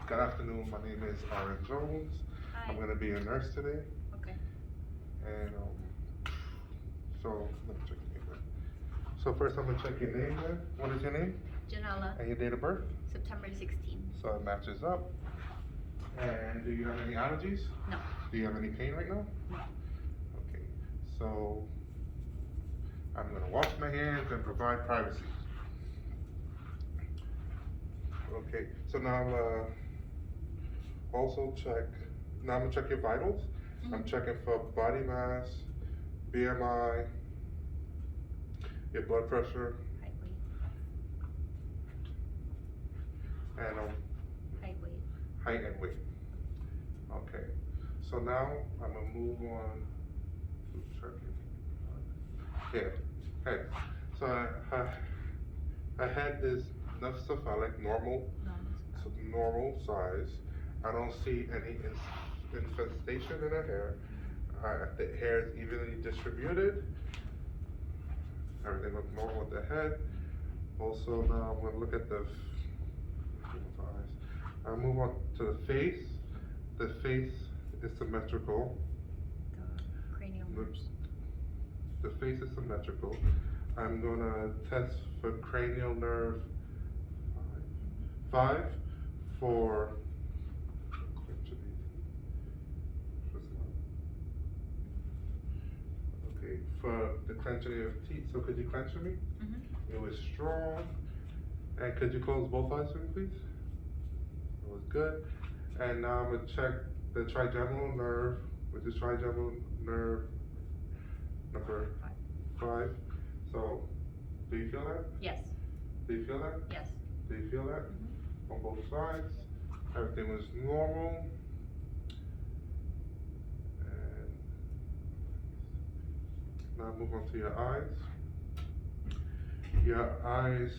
Good afternoon, my name is Aaron Jones. Hi. I'm gonna be a nurse today, Okay. and, so, let me check your name. So first I'm gonna check your name then. What is your name? Janella, And your date of birth? September 16. So it matches up. And do you have any allergies? No. Do you have any pain right now? No. Okay, so I'm gonna wash my hands and provide privacy. Okay, so now I'm also now I'm gonna check your vitals. I'm checking for body mass, BMI, your blood pressure, Height, weight. and Height, weight. height and weight. Okay, so now I'm gonna move on to checking. Yeah, hey, so I had this nupsophilic normal, so normal size. I don't see any infestation in the hair. The hair is evenly distributed. Everything looks normal with the head. Also, now I'm gonna look at the eyes. I'll move on to the face. The face is symmetrical. The cranial nerves. The face is symmetrical. I'm gonna test for cranial nerve 5 for okay, for the clenching of teeth. So could you clench for me? It was strong. And could you close both eyes for me, please? It was good. And now I'm gonna check the trigeminal nerve, which is trigeminal nerve number 5. So, do you feel that? Yes. Do you feel that? Yes. Do you feel that? On both sides. Everything was normal. And now move on to your eyes. Your eyes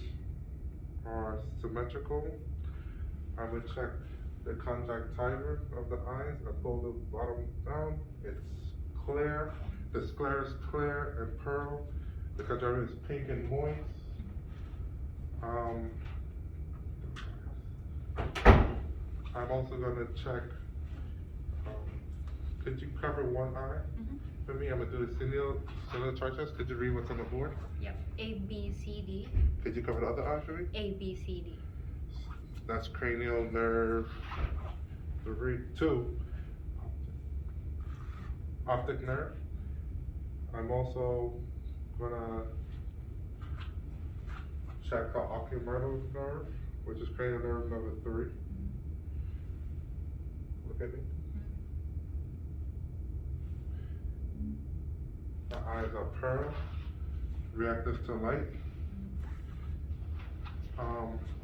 are symmetrical. I'm gonna check the conjunctiva of the eyes. I pull the bottom down. It's clear. The sclera is clear and pearl. The conjunctiva is pink and moist. I'm also gonna check. Could you cover one eye for me? I'm gonna do the ciliary test. Could you read what's on the board? Yep. A, B, C, D. Could you cover the other eye for me? A, B, C, D. That's cranial nerve 2. Optic nerve. I'm also gonna check the oculomotor nerve, which is cranial nerve number 3. Look at me. The eyes are pearl, reactive to light.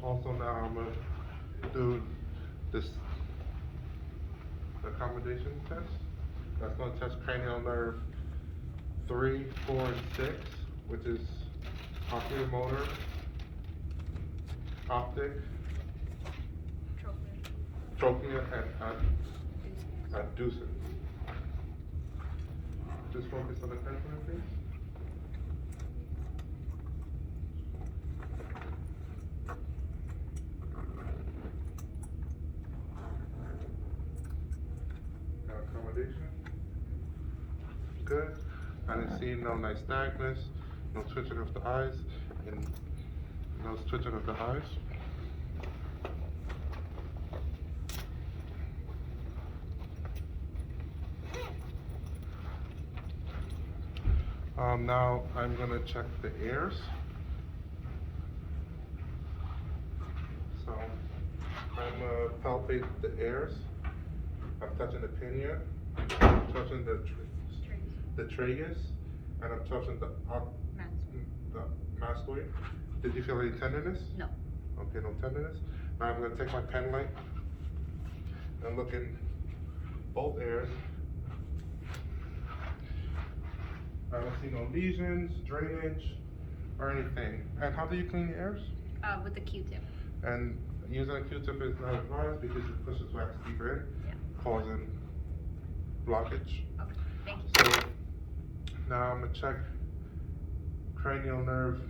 Also now I'm gonna do this accommodation test. That's gonna test cranial nerve 3, 4, and 6, which is oculomotor, optic, trochlea, and adducent. Just focus on the pen for me, please. Accommodation. Good. I didn't see no nice nystagmus, no twitching of the eyes, and no twitching of the eyes. Now I'm gonna check the ears. So I'm gonna palpate the ears. I'm touching the pinea, I'm touching the tragus, and I'm touching the mastoid. Did you feel any tenderness? No. Okay, no tenderness. Now I'm gonna take my pen light and look in both ears. I don't see no lesions, drainage, or anything. And how do you clean your ears? With the Q-tip. And using a Q-tip is not advised because it pushes wax deeper in, causing blockage. Okay, thank you. So now I'm gonna check cranial nerve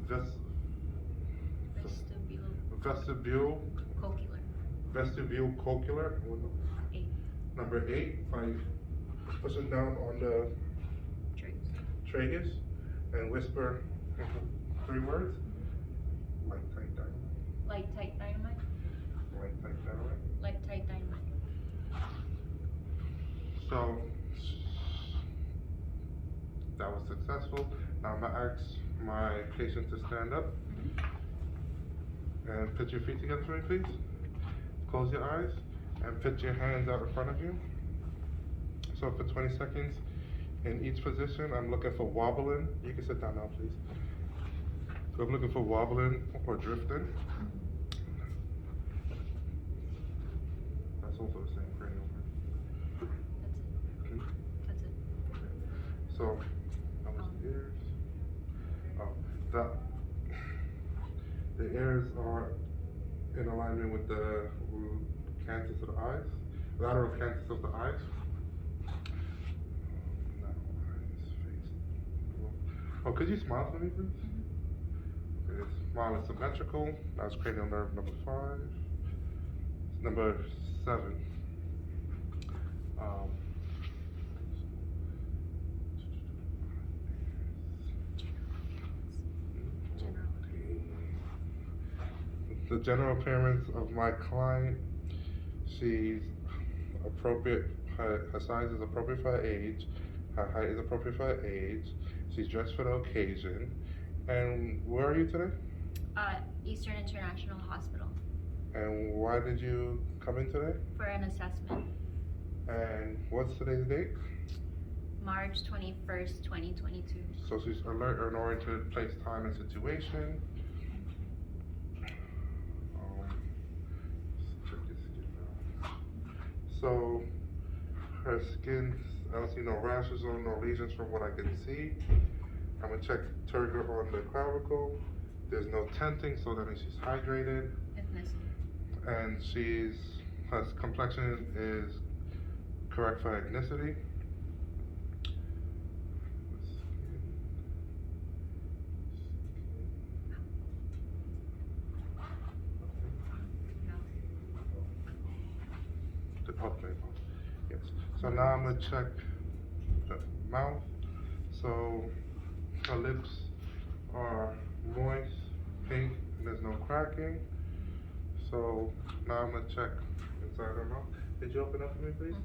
Vestibule. vestibule, Cochlear. vestibule cochlear. 8. Number 8, by pushing down on the Trace. tragus and whisper 3 words. Like tight dynamite. Light tight dynamite. Like tight dynamite. Light tight dynamite. So that was successful. Now I'm gonna ask my patient to stand up and put your feet together for me, please. Close your eyes and put your hands out in front of you. So for 20 seconds in each position, I'm looking for wobbling. You can sit down now, please. So I'm looking for wobbling or drifting. That's also the same cranial. That's it. That's it. So, how much ears? Oh, the ears are in alignment with the canthus of the eyes, lateral canthus of the eyes. Now, eyes, face. Oh, could you smile for me, please? Okay, smile is symmetrical. That's cranial nerve number 5. Number 7. The general appearance of my client, she's appropriate, her size is appropriate for her age, her height is appropriate for her age, she's dressed for the occasion. And where are you today? Eastern International Hospital And why did you come in today? for an assessment. And what's today's date? March 21st, 2022. So she's alert and oriented, place, time, and situation. Check your skin now. So her skin, I don't see no rashes or no lesions from what I can see. I'm gonna check turgor on the clavicle. There's no tenting, so that means she's hydrated. Ethnicity. And her complexion is correct for ethnicity. Okay, yes. So now I'm gonna check the mouth. So her lips are moist, pink, and there's no cracking. So now I'm gonna check inside her mouth. Did you open up for me, please?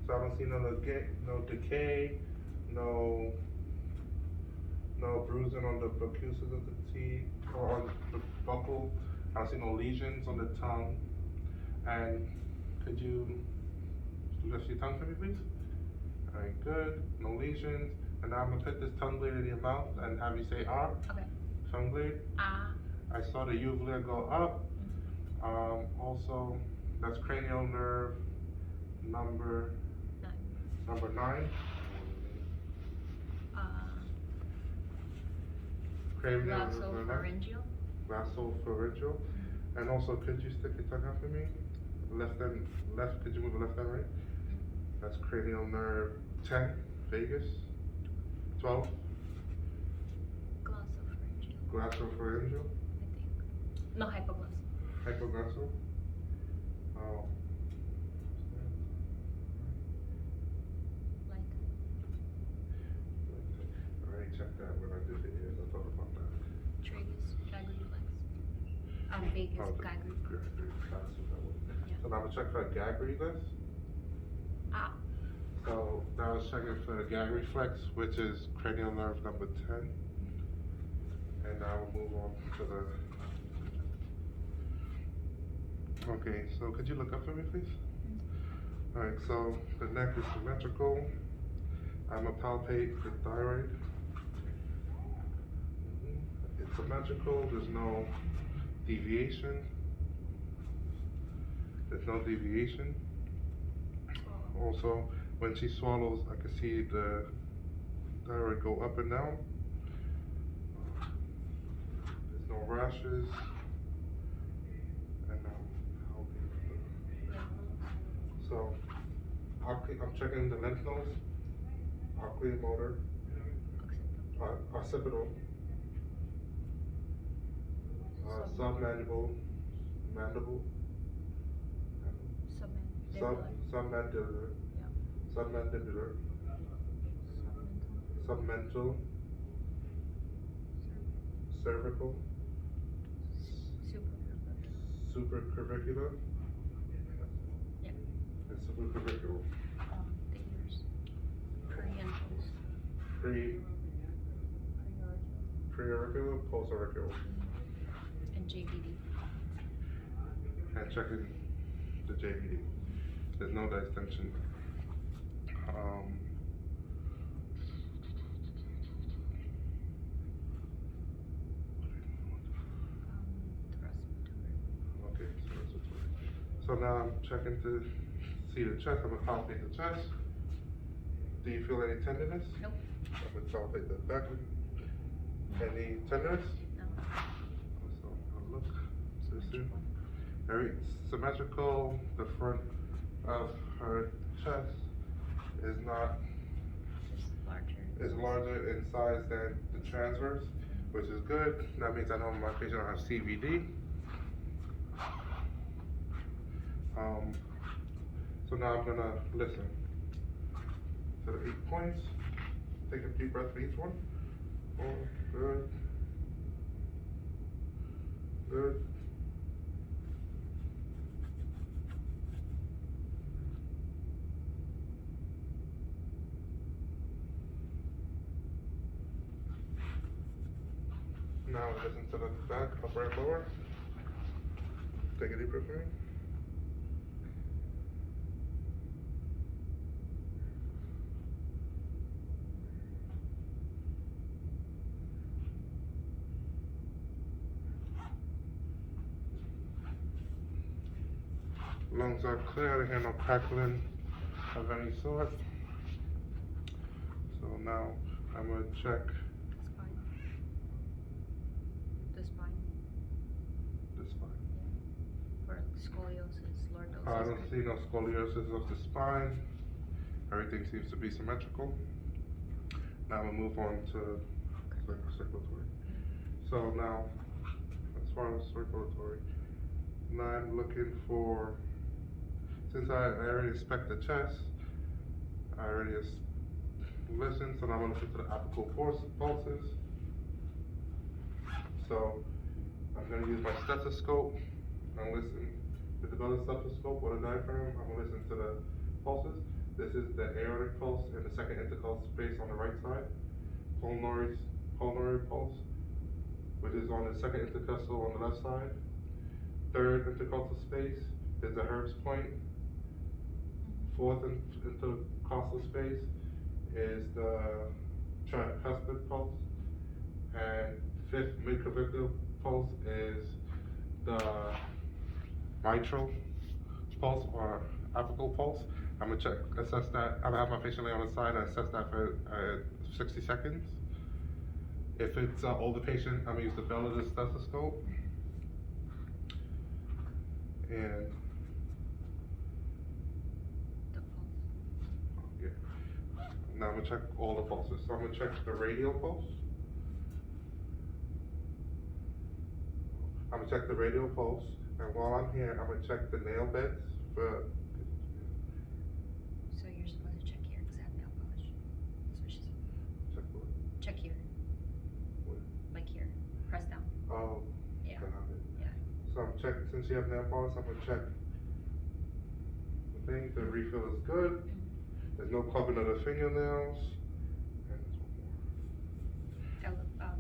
So I don't see no decay, no bruising on the procuses of the teeth or on the buccal. I don't see no lesions on the tongue. And could you lift your tongue for me, please? All right, good. No lesions. And now I'm gonna put this tongue blade in your mouth and have you say ah. Okay. Tongue blade. Ah. I saw the uvula go up. Also, that's cranial nerve number 9. Cranial nerve number 9. Glossopharyngeal. Glossopharyngeal. And also, could you stick your tongue out for me? Left, could you move the left and right? That's cranial nerve 10, vagus. 12, Glossopharyngeal. glossopharyngeal. I think. No, hypoglossal. Hypoglossal. Oh. Light. I already checked that when I did the ears. I thought about that. Tragus. Gag reflex. Vagus. Oh, Gag reflex. Yeah. So now I'm gonna check for a gag reflex. Ah. So now I was checking for the gag reflex, which is cranial nerve number 10. And now we'll move on to the. Okay, so could you look up for me, please? Alright, so the neck is symmetrical. I'm gonna palpate the thyroid. It's symmetrical, there's no deviation. There's no deviation. Also, when she swallows, I can see the thyroid go up and down. There's no rashes. And so, I'm checking the lymph nodes, oculomotor, occipital, submandible, mandible, submandibular, Yeah. submandibular, submental, cervical, supraclavicular, Yeah. and supraclavicular. The ears. Preankles. Pre, preauricular, postauricular, And JVD. and checking the JVD. There's no distinction. Okay, so that's what's right. So now I'm checking to see the chest. I'm gonna palpate the chest. Do you feel any tenderness? Nope. I'm gonna palpate the back. Any tenderness? No. So I'll look. This is very symmetrical. The front of her chest is not Just larger. is larger in size than the transverse, which is good. That means I know my patient will have CVD. So now I'm gonna listen to the 8 points. Take a deep breath for each one. Oh, good. Good. Now listen to the back, upper and lower. Take a deep breath for me. Lungs are clear, I hear no crackling of any sort. So now I'm gonna check Spine. The spine. the spine. Yeah. For scoliosis, lordosis. I don't see no scoliosis of the spine. Everything seems to be symmetrical. Now I'm gonna move on to circulatory. So now, as far as circulatory, now I'm looking for, since I already inspect the chest, I already listened, so now I'm gonna listen to the apical pulses. So I'm gonna use my stethoscope and listen with the belly stethoscope or the diaphragm. I'm gonna listen to the pulses. This is the aortic pulse and the second intercostal space on the right side. Pulmonary pulse, which is on the second intercostal on the left side. Third intercostal space is the Herb's point. Fourth intercostal space is the tricuspid pulse. And fifth midclavicular pulse is the mitral pulse or apical pulse. I'm gonna assess that. I'm gonna have my patient lay on the side and assess that for 60 seconds. If it's an older patient, I'm gonna use the bell of the stethoscope. And The pulse. yeah. Now I'm gonna check all the pulses. So I'm gonna check the radial pulse. I'm gonna check the radial pulse, and while I'm here, I'm gonna check the nail beds for. So you're supposed to check here because I have nail polish. That's what she said. Check what? Check here. What? Like here. Press down. Oh, Yeah. got it. Yeah. So I'm checking, since you have nail polish, I'm gonna check the thing. The refill is good. There's no clubbing of the fingernails. And there's one more.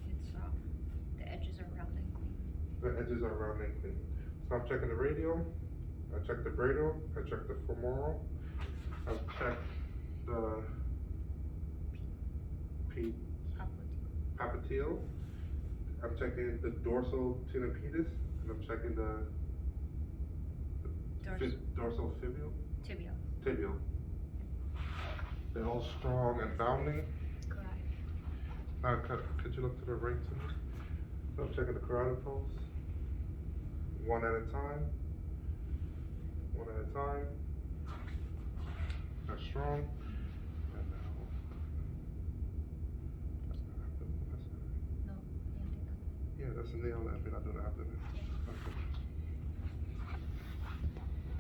It's the edges are round and clean. The edges are round and clean. So I'm checking the radial, I check the brachial, I check the femoral, I check the popliteal, I'm checking the dorsal tenepidus, and I'm checking the dorsal Tibial. tibial. They're all strong and bounding. Correct. Could you look to the right to me? So I'm checking the carotid pulse. One at a time. One at a time. That's strong. And now. No, you don't think that. Yeah, that's the nail. I mean, I do the abdomen. Okay.